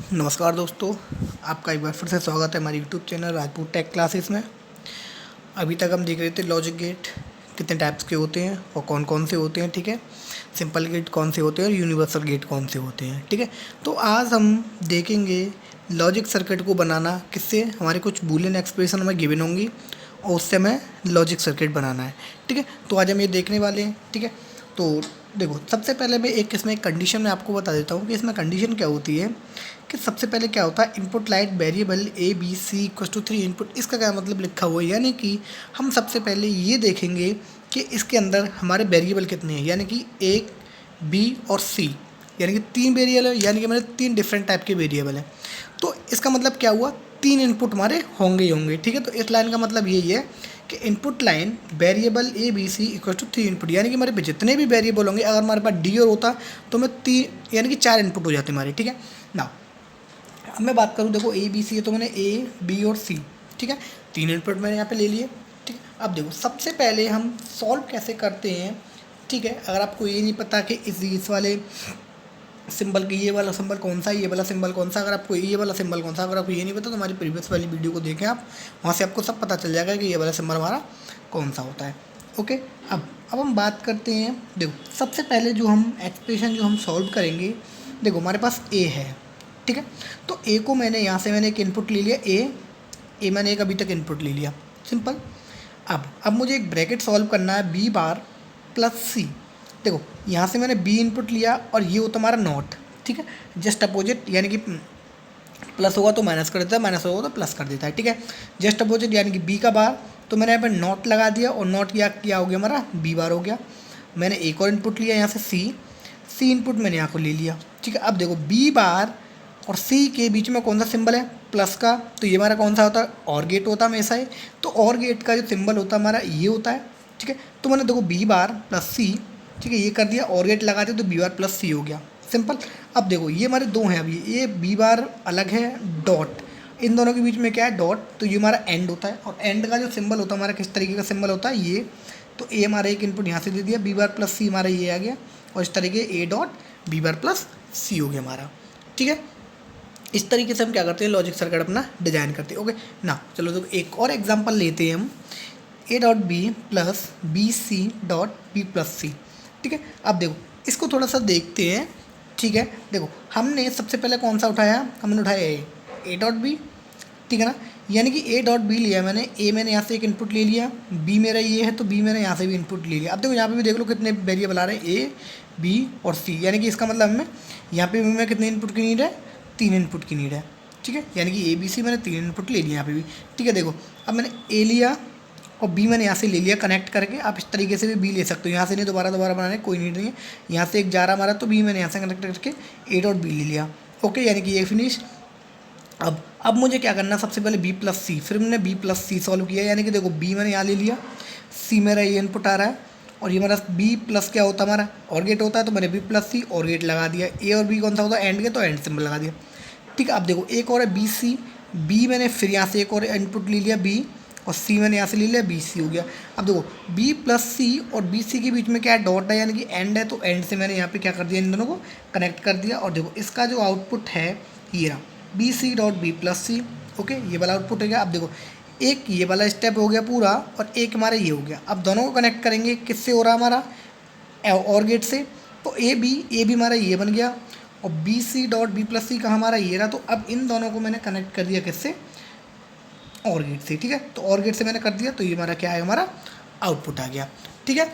नमस्कार दोस्तों, आपका एक बार फिर से स्वागत है हमारे YouTube channel Rajput tech classes में। अभी तक हम देख रहे थे लॉजिक गेट कितने टाइप्स के होते हैं और कौन कौन से होते हैं। ठीक है, सिंपल गेट कौन से होते हैं और यूनिवर्सल गेट कौन से होते हैं। ठीक है, तो आज हम देखेंगे लॉजिक सर्किट को बनाना किससे। हमारे कुछ बूलियन एक्सप्रेशन हमें गिवन होंगी और उससे हमें लॉजिक सर्किट बनाना है। ठीक है, तो आज हम ये देखने वाले हैं। ठीक है, तो देखो सबसे पहले मैं इसमें एक कंडीशन में आपको बता देता हूँ कि इसमें कंडीशन क्या होती है कि सबसे पहले क्या होता है, input light variable A B C equal to 3 input. इसका क्या मतलब लिखा हुआ है, यानी कि हम सबसे पहले ये देखेंगे कि इसके अंदर हमारे वेरिएबल कितने हैं, यानी कि ए बी और सी, यानी कि 3 वेरिएबल है, यानी कि हमारे 3 डिफरेंट टाइप के वेरिएबल हैं। तो इसका मतलब क्या हुआ, 3 इनपुट हमारे होंगे ही होंगे। ठीक है, तो इस लाइन का मतलब यही है कि input line variable A B C equal to 3 input, यानी कि हमारे पे जितने भी वेरिएबल होंगे, अगर हमारे पास डी और होता तो मैं 3 यानी कि 4 इनपुट हो जाते हमारे। ठीक है ना, अब मैं बात करूँ, देखो ए बी सी है तो मैंने ए बी और सी, ठीक है, 3 इनपुट मैंने यहाँ पे ले लिए। ठीक है, अब देखो सबसे पहले हम सॉल्व कैसे करते हैं। ठीक है, अगर आपको ये नहीं पता कि इस वाले सिंबल की ये वाला सिंबल कौन सा है, ये वाला सिंबल कौन सा, अगर आपको ये वाला सिंबल कौन सा, अगर आपको ये नहीं पता तो हमारी प्रीवियस वाली वीडियो को देखें आप, वहाँ से आपको सब पता चल जाएगा कि ये वाला सिंबल हमारा कौन सा होता है। ओके, अब हम बात करते हैं। देखो सबसे पहले जो हम एक्सप्रेशन जो हम सॉल्व करेंगे, देखो हमारे पास ए है। ठीक है, तो ए को मैंने यहाँ से मैंने एक इनपुट ले लिया, ए मैंने एक अभी तक इनपुट ले लिया, सिंपल। अब मुझे एक ब्रैकेट सॉल्व करना है, बी बार प्लस सी। देखो यहाँ से मैंने बी इनपुट लिया और ये होता हमारा नॉट। ठीक है, जस्ट अपोजिट, यानी कि प्लस होगा तो माइनस कर देता है, माइनस होगा तो प्लस कर देता है। ठीक है, जस्ट अपोजिट यानी कि बी का बार, तो मैंने यहाँ पर नॉट लगा दिया और नॉट क्या हो गया हमारा, बी बार हो गया। मैंने एक और इनपुट लिया यहाँ से सी इनपुट मैंने यहाँ को ले लिया। ठीक है, अब देखो बी बार और सी के बीच में कौन सा सिंबल है, प्लस का, तो ये हमारा कौन सा होता है, और गेट होता है हमेशा ही। तो और गेट का जो सिंबल होता है हमारा ये होता है। ठीक है, तो मैंने देखो बी बार प्लस सी, ठीक है, ये कर दिया, और गेट लगा दिया तो बी बार प्लस सी हो गया, सिंपल। अब देखो ये हमारे दो हैं, अभी ये बी बार अलग है, डॉट, इन दोनों के बीच में क्या है, डॉट, तो ये हमारा एंड होता है। और एंड का जो सिंबल होता है हमारा किस तरीके का सिंबल होता है, ये, तो ए हमारा एक इनपुट यहाँ से दे दिया, बी बार प्लस सी हमारा ये आ गया, और इस तरीके A dot B bar plus C हो गया हमारा। ठीक है, इस तरीके से हम क्या करते हैं, लॉजिक सर्किट अपना डिजाइन करते हैं। ओके ना, चलो तो एक और एग्जांपल लेते हैं हम, A dot B plus B C dot B plus C. ठीक है, अब देखो इसको थोड़ा सा देखते हैं। ठीक है, देखो हमने सबसे पहले कौन सा उठाया, हमने उठाया ए डॉट बी। ठीक है ना, यानी कि ए डॉट बी लिया मैंने, ए मैंने यहाँ से एक इनपुट ले लिया, बी मेरा ये है तो बी मैंने यहाँ से भी इनपुट ले लिया। अब देखो यहाँ पे भी देख लो कितने वेरिएबल आ रहे हैं, ए बी और सी, यानी कि इसका मतलब हमें यहाँ पे भी मैं कितने इनपुट की नीड है, 3 इनपुट की नीड है। ठीक है, यानी कि ए बी सी मैंने 3 इनपुट ले लिया यहाँ पे भी। ठीक है, देखो अब मैंने ए लिया और बी मैंने यहाँ से ले लिया कनेक्ट करके। आप इस तरीके से भी बी ले सकते हो, यहाँ से नहीं दोबारा बनाने कोई नीड नहीं है। यहाँ से एक जा रहा हमारा, तो बी मैंने यहाँ से कनेक्ट करके ए डॉट बी ले लिया। ओके, यानी कि ये फिनिश। अब मुझे क्या करना है, सबसे पहले बी प्लस सी, फिर मैंने बी प्लस सी सॉल्व किया, यानी कि देखो बी मैंने यहाँ ले लिया, सी मेरा ये इनपुट आ रहा है, और ये हमारा बी प्लस क्या होता है हमारा, और गेट होता है, तो मैंने बी प्लस सी और गेट लगा दिया। ए और बी कौन सा होता है, एंड के, तो एंड सिंबल लगा दिया। ठीक है, अब देखो एक और है बी सी, बी मैंने फिर यहाँ से एक और इनपुट ले लिया बी, और सी मैंने यहाँ से ले लिया, बी सी हो गया। अब देखो बी प्लस सी और बी सी के बीच में क्या है, डॉट है, यानी कि एंड है, तो एंड से मैंने यहाँ पे क्या कर दिया, इन दोनों को कनेक्ट कर दिया। और देखो इसका जो आउटपुट है ये रहा, B C dot B plus C. Okay, ये वाला आउटपुट हो गया। अब देखो एक ये वाला स्टेप हो गया पूरा, और एक हमारा ये हो गया। अब दोनों को कनेक्ट करेंगे, किससे हो रहा हमारा, और गेट से, तो ए बी हमारा ये बन गया, और B C dot B plus C का हमारा ये रहा। तो अब इन दोनों को मैंने कनेक्ट कर दिया किससे, और गेट से। ठीक है, तो और गेट से मैंने कर दिया, तो ये हमारा क्या है, हमारा आउटपुट आ गया। ठीक है,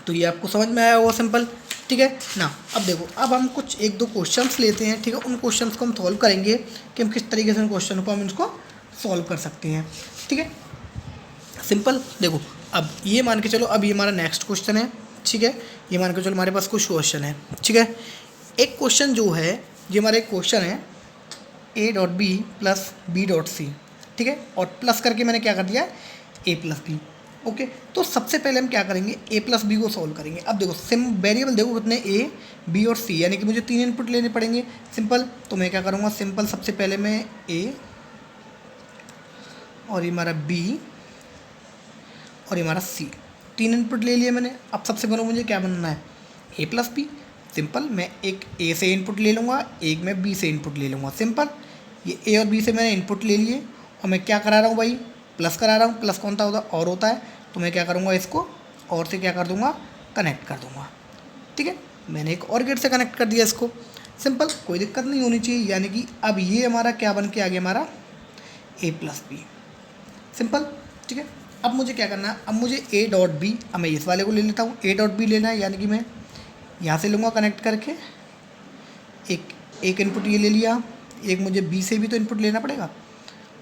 तो ये आपको समझ में आया होगा, सिंपल। ठीक है ना, अब देखो अब हम कुछ एक दो क्वेश्चंस लेते हैं। ठीक है, उन क्वेश्चंस को हम सॉल्व करेंगे कि हम किस तरीके से उन क्वेश्चन को हम इसको सॉल्व कर सकते हैं। ठीक है, सिंपल। देखो अब ये मान के चलो, अब ये हमारा नेक्स्ट क्वेश्चन है। ठीक है, ये मान के चलो हमारे पास कुछ क्वेश्चन है। ठीक है, एक क्वेश्चन जो है, ये हमारा एक क्वेश्चन है, A dot B plus B dot C. ठीक है, और प्लस करके मैंने क्या कर दिया, ए प्लस बी। ओके, तो सबसे पहले हम क्या करेंगे, ए प्लस बी को सॉल्व करेंगे। अब देखो वेरिएबल देखो कितने, ए बी और सी, यानी कि मुझे 3 इनपुट लेने पड़ेंगे, सिंपल। तो मैं क्या करूँगा, सिंपल सबसे पहले मैं ए, और ये हमारा बी, और ये हमारा सी, 3 इनपुट ले लिए मैंने। अब सबसे पहले मुझे क्या बनाना है, ए प्लस बी। सिंपल, मैं एक ए से इनपुट ले लूँगा, एक मैं बी से इनपुट ले लूँगा। सिंपल, ये ए और बी से मैंने इनपुट ले लिए और मैं क्या करा रहा हूँ भाई, प्लस करा रहा हूँ। प्लस कौन सा होता है, और होता है, तो मैं क्या करूँगा, इसको और से क्या कर दूँगा, कनेक्ट कर दूँगा। ठीक है, मैंने एक और गेट से कनेक्ट कर दिया इसको। सिंपल, कोई दिक्कत नहीं होनी चाहिए। यानी कि अब ये हमारा क्या बन के आ गया, हमारा ए प्लस बी। सिंपल, ठीक है। अब मुझे क्या करना है, अब मुझे ए डॉट बी, अब मैं इस वाले को ले लेता हूँ, ए डॉट बी लेना है। यानी कि मैं यहाँ से लूँगा कनेक्ट करके, एक इनपुट ये ले लिया, एक मुझे बी से भी तो इनपुट लेना पड़ेगा,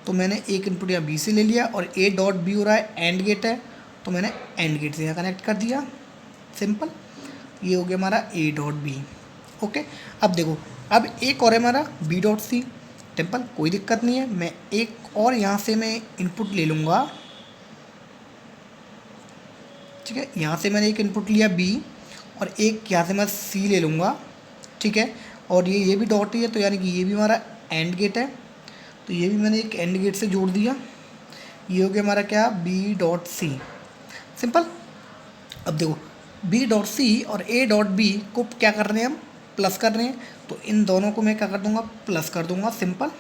तो मैंने एक इनपुट यहाँ बी से ले लिया। और ए डॉट बी हो रहा है एंड गेट है, तो मैंने एंड गेट से यहाँ कनेक्ट कर दिया। सिंपल, ये हो गया हमारा ए डॉट बी। ओके, अब देखो, अब एक और है हमारा बी डॉट सी। सिंपल, कोई दिक्कत नहीं है, मैं एक और यहाँ से मैं इनपुट ले लूँगा। ठीक है, यहाँ से मैंने एक इनपुट लिया बी और एक यहाँ से मैं सी ले लूँगा। ठीक है, और ये भी डॉट ही है, तो यानी कि ये भी हमारा एंड गेट है, तो ये भी मैंने एक एंड गेट से जोड़ दिया। ये हो गया हमारा क्या, बी डॉट सी। सिंपल, अब देखो, बी डॉट सी और ए डॉट बी को क्या कर रहे हैं हम, प्लस कर रहे हैं, तो इन दोनों को मैं क्या कर दूंगा, प्लस कर दूंगा। सिंपल,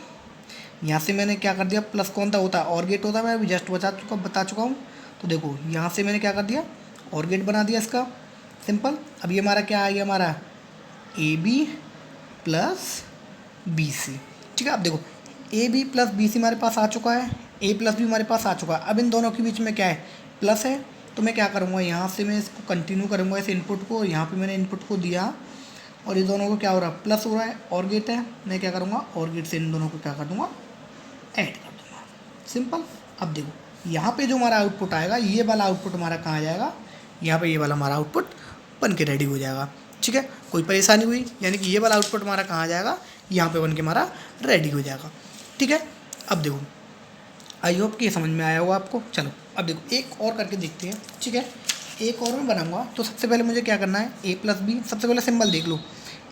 यहाँ से मैंने क्या कर दिया, प्लस कौन सा होता है, और गेट होता है, मैं अभी जस्ट बता चुका हूँ। तो देखो, यहाँ से मैंने क्या कर दिया, और गेट बना दिया इसका। सिंपल, अब ये हमारा क्या आ गया, हमारा A B plus B C. ठीक है, अब देखो, A B plus B C हमारे पास आ चुका है, ए प्लस बी हमारे पास आ चुका है। अब इन दोनों के बीच में क्या है, प्लस है, तो मैं क्या करूँगा, यहाँ से मैं इसको कंटिन्यू करूँगा, इस इनपुट को। यहाँ पे मैंने इनपुट को दिया और ये दोनों को क्या हो रहा है, प्लस हो रहा है, और गेट है, मैं क्या करूँगा, और गेट से इन दोनों को क्या कर दूँगा, ऐड कर दूँगा। सिंपल, अब देखो, यहाँ पे जो हमारा आउटपुट आएगा, ये वाला आउटपुट हमारा कहाँ जाएगा, यहाँ पे ये वाला हमारा आउटपुट बन के रेडी हो जाएगा। ठीक है, कोई परेशानी हुई, यानी कि ये वाला आउटपुट हमारा कहाँ जाएगा, यहाँ पे बन के हमारा रेडी हो जाएगा। ठीक है, अब देखो, आई होप कि ये समझ में आया होगा आपको। चलो अब देखो, एक और करके देखते हैं। ठीक है, एक और मैं बनाऊंगा, तो सबसे पहले मुझे क्या करना है, ए प्लस बी। सबसे पहले सिंबल देख लो,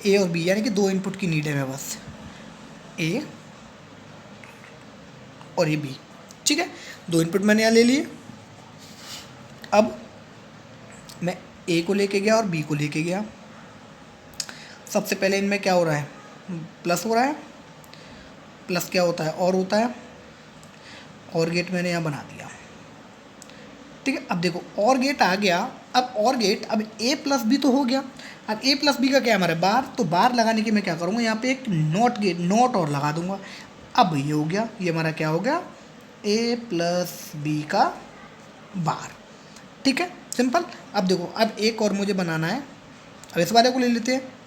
ए और बी, यानी कि दो इनपुट की नीड है मैं बस, ए और ये बी। ठीक है, दो इनपुट मैंने यहाँ ले लिए। अब मैं ए को लेके गया और बी को लेके गया। सबसे पहले इनमें क्या हो रहा है, प्लस हो रहा है। प्लस क्या होता है, और होता है, और गेट मैंने यहाँ बना दिया। ठीक है, अब देखो, और गेट आ गया। अब और गेट, अब ए प्लस बी तो हो गया। अब ए प्लस बी का क्या है हमारा, बार, तो बार लगाने की मैं क्या करूँगा, यहाँ पे एक नॉट गेट, नॉट और लगा दूंगा। अब ये हो गया, ये हमारा क्या हो गया, ए प्लस बी का बार। ठीक है, सिंपल। अब देखो, अब एक और मुझे बनाना है, अब इस वाले को ले लेते हैं।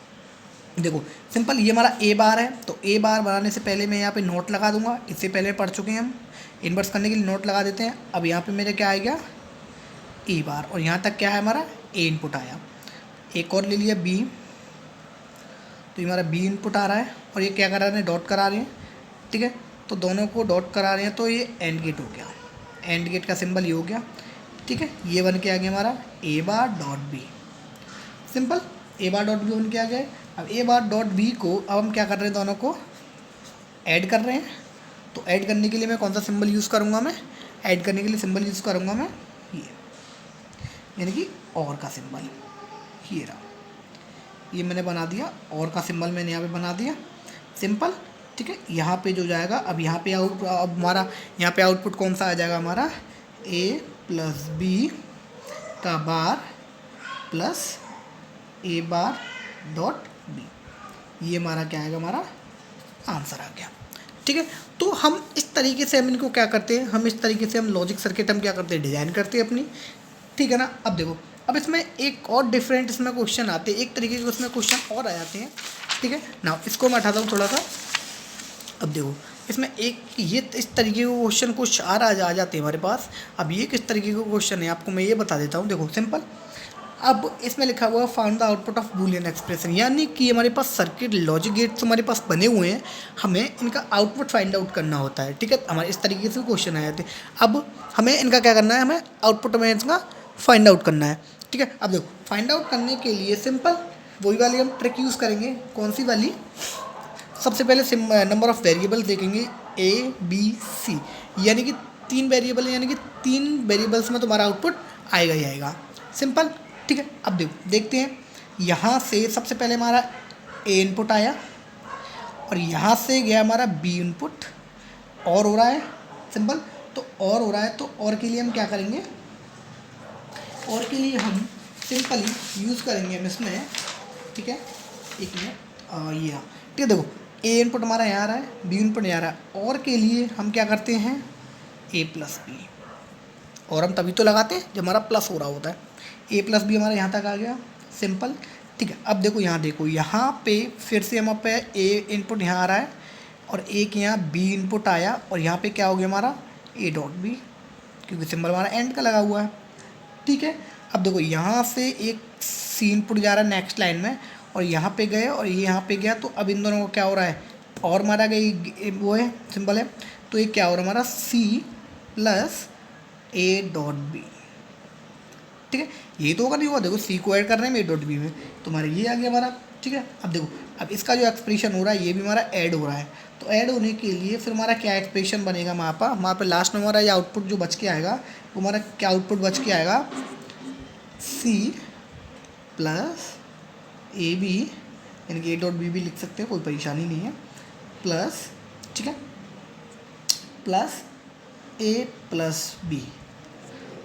देखो सिंपल, ये हमारा ए बार है, तो ए बार बनाने से पहले मैं यहाँ पे नोट लगा दूंगा। इससे पहले पढ़ चुके हैं हम, इन्वर्स करने के लिए नोट लगा देते हैं। अब यहाँ पे मेरे क्या आएगा, ए बार, और यहाँ तक क्या है हमारा, ए इनपुट आया। एक और ले लिया बी, तो ये हमारा बी इनपुट आ रहा है, और ये क्या करा रहे हैं, डॉट करा रहे हैं। ठीक है, तो दोनों को डॉट करा रहे हैं, तो ये एंड गेट हो गया। एंड गेट का सिंबल ये हो गया। ठीक है, ये बन के आ गया हमारा ए बार डॉट बी। सिंपल, ए बार डॉट बी बन के आ गया। अब ए बार डॉट बी को अब हम क्या कर रहे हैं, दोनों को ऐड कर रहे हैं। तो ऐड करने के लिए मैं कौन सा सिंबल यूज़ करूँगा, मैं ऐड करने के लिए सिंबल यूज़ करूँगा मैं ये, यानी कि और का सिंबल, ये रहा, ये मैंने बना दिया, और का सिंबल मैंने यहाँ पे बना दिया। सिंपल, ठीक है। यहाँ पे जो जाएगा, अब यहाँ पे अब हमारा यहाँ पे आउटपुट कौन सा आ जाएगा, हमारा ए प्लस बी का बार प्लस ए बार डॉट बी, ये हमारा क्या आएगा, हमारा आंसर आ गया। ठीक है, तो हम इस तरीके से हम इनको क्या करते हैं, हम इस तरीके से हम लॉजिक सर्किट हम क्या करते हैं, डिज़ाइन करते हैं अपनी। ठीक है ना। अब देखो, अब इसमें एक और डिफरेंट इसमें क्वेश्चन आते हैं, एक तरीके के उसमें क्वेश्चन और आ जाते हैं। ठीक है ना, इसको मैं हटाता हूँ थोड़ा सा। अब देखो, इसमें एक ये इस तरीके के क्वेश्चन कुछ आ जाते हैं हमारे पास। अब ये किस तरीके का क्वेश्चन है आपको मैं ये बता देता हूँ। देखो सिंपल, अब इसमें लिखा हुआ है found the output of Boolean expression, यानी कि हमारे पास सर्किट लॉजिक गेट्स हमारे पास बने हुए हैं, हमें इनका आउटपुट फाइंड आउट करना होता है। ठीक है, हमारे इस तरीके से क्वेश्चन आए जाते हैं। अब हमें इनका क्या करना है, हमें आउटपुट में इनका फाइंड आउट करना है। ठीक है, अब देखो, फाइंड आउट करने के लिए सिंपल वही वाली हम ट्रिक यूज़ करेंगे। कौन सी वाली, सबसे पहले नंबर ऑफ़ वेरिएबल देखेंगे ए बी सी, यानी कि 3 वेरिएबल, यानी कि 3 वेरिएबल्स में तुम्हारा आउटपुट आएगा ही आएगा। सिंपल, ठीक है। अब देखो देखते हैं, यहाँ से सबसे पहले हमारा ए इनपुट आया और यहाँ से गया हमारा बी इनपुट, और हो रहा है सिंपल। तो और हो रहा है, तो और के लिए हम क्या करेंगे, और के लिए हम सिंपली यूज़ करेंगे हम इसमें, ठीक है, एक मिनट, ये ठीक है। देखो ए इनपुट हमारा यहाँ आ रहा है, बी इनपुट यहाँ आ रहा है, और के लिए हम क्या करते हैं ए प्लस बी, और हम तभी तो लगाते हैं जब हमारा प्लस हो रहा होता है। ए प्लस बी हमारा यहाँ तक आ गया सिंपल, ठीक है। अब देखो यहाँ पे फिर से हम पे ए इनपुट यहाँ आ रहा है और एक यहाँ बी इनपुट आया, और यहाँ पे क्या हो गया हमारा ए डॉट बी, क्योंकि सिंबल हमारा एंड का लगा हुआ है, ठीक है। अब देखो यहाँ से एक सी इनपुट जा रहा है नेक्स्ट लाइन में, और यहाँ पे गए और ये यहाँ पे गया, तो अब इन दोनों को क्या हो रहा है, और हमारा गई वो है सिंबल है, तो ये क्या हो रहा है हमारा C plus A dot B, ठीक है। ये तो होगा नहीं हुआ, देखो सी को ऐड कर रहे हैं ए डॉट बी में, तो हमारा ये आ गया हमारा, ठीक है। अब देखो अब इसका जो एक्सप्रेशन हो रहा है ये भी हमारा ऐड हो रहा है, तो ऐड होने के लिए फिर हमारा क्या एक्सप्रेशन बनेगा हमारा पे लास्ट में हमारा ये आउटपुट जो बच के आएगा, वो हमारा क्या आउटपुट बच के आएगा, सी प्लस ए बी, यानी कि ए डॉट बी भी लिख सकते हैं, कोई परेशानी नहीं है, प्लस, ठीक है, प्लस ए प्लस बी,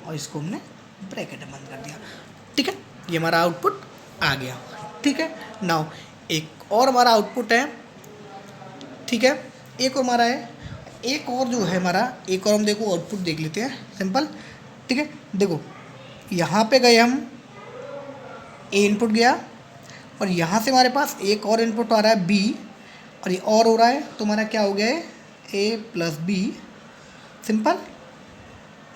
और इसको हमने ब्रैकेट में बंद कर दिया, ठीक है। ये हमारा आउटपुट आ गया, ठीक है। नाउ एक और हमारा आउटपुट है, ठीक है, एक और हमारा है, एक और जो है हमारा, एक और हम देखो आउटपुट देख लेते हैं सिंपल, ठीक है। देखो यहाँ पे गए हम, ए इनपुट गया और यहाँ से हमारे पास एक और इनपुट आ रहा है बी, और ये और हो रहा है, तो हमारा क्या हो गया है ए प्लस बी, सिंपल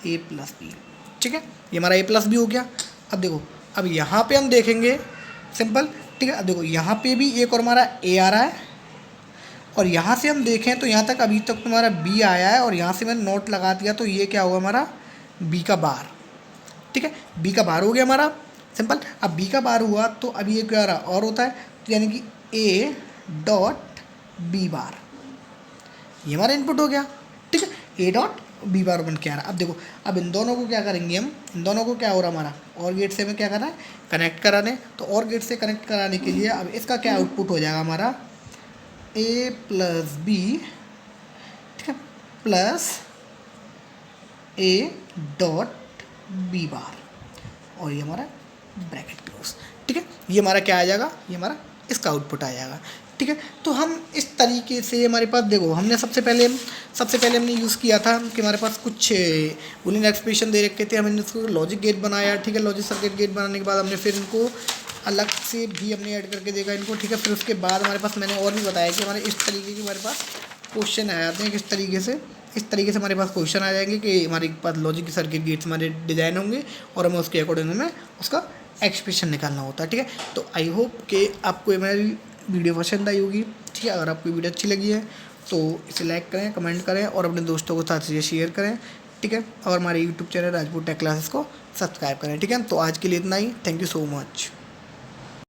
ए प्लस बी, ठीक है। ये हमारा ए प्लस बी हो गया। अब देखो अब यहाँ पे हम देखेंगे सिंपल, ठीक है। अब देखो यहाँ पे भी एक और हमारा ए आ रहा है, और यहाँ से हम देखें तो यहाँ तक अभी तक तो हमारा बी आया है, और यहाँ से मैंने नोट लगा दिया, तो ये क्या होगा हमारा बी का बार, ठीक है। बी का बार हो गया हमारा सिंपल। अब बी का बार हुआ तो अभी ये क्या रहा और होता है, तो यानी कि ए डॉट बी बार, ये हमारा इनपुट हो गया, ठीक है। ए डॉट बी बार बन के आ रहा है। अब देखो अब इन दोनों को क्या करेंगे हम, इन दोनों को क्या हो रहा हमारा और गेट से हमें क्या करना है, कनेक्ट कराने, तो और गेट से कनेक्ट कराने के लिए अब इसका क्या आउटपुट हो जाएगा हमारा ए प्लस बी, ठीक है, plus A dot B bar, और ये हमारा ब्रैकेट क्लोज, ठीक है। ये हमारा क्या आ जाएगा, ये हमारा इसका आउटपुट आ जाएगा, ठीक है। तो हम इस तरीके से हमारे पास देखो हमने सबसे पहले हमने यूज़ किया था कि हमारे पास कुछ बूलियन एक्सप्रेशन दे रखे थे, हमने इसको लॉजिक गेट बनाया, ठीक है। लॉजिक सर्किट गेट बनाने के बाद हमने फिर इनको अलग से भी हमने ऐड करके देखा इनको, ठीक है। फिर उसके बाद हमारे पास मैंने और भी बताया कि हमारे इस तरीके के हमारे पास क्वेश्चन आ जाते हैं, किस तरीके से इस तरीके से हमारे पास क्वेश्चन आ जाएंगे कि हमारे पास लॉजिक सर्किट गेट्स हमारे डिज़ाइन होंगे, और हमें उसके अकॉर्डिंग हमें उसका एक्सप्रेशन निकालना होता है, ठीक है। तो आई होप कि आपको मेरी वीडियो पसंद आई होगी, ठीक है। अगर आपको वीडियो अच्छी लगी है तो इसे लाइक करें, कमेंट करें, और अपने दोस्तों के साथ इसे शेयर करें, ठीक है। और हमारे YouTube channel Rajput tech classes को सब्सक्राइब करें, ठीक है। तो आज के लिए इतना ही, थैंक यू सो मच।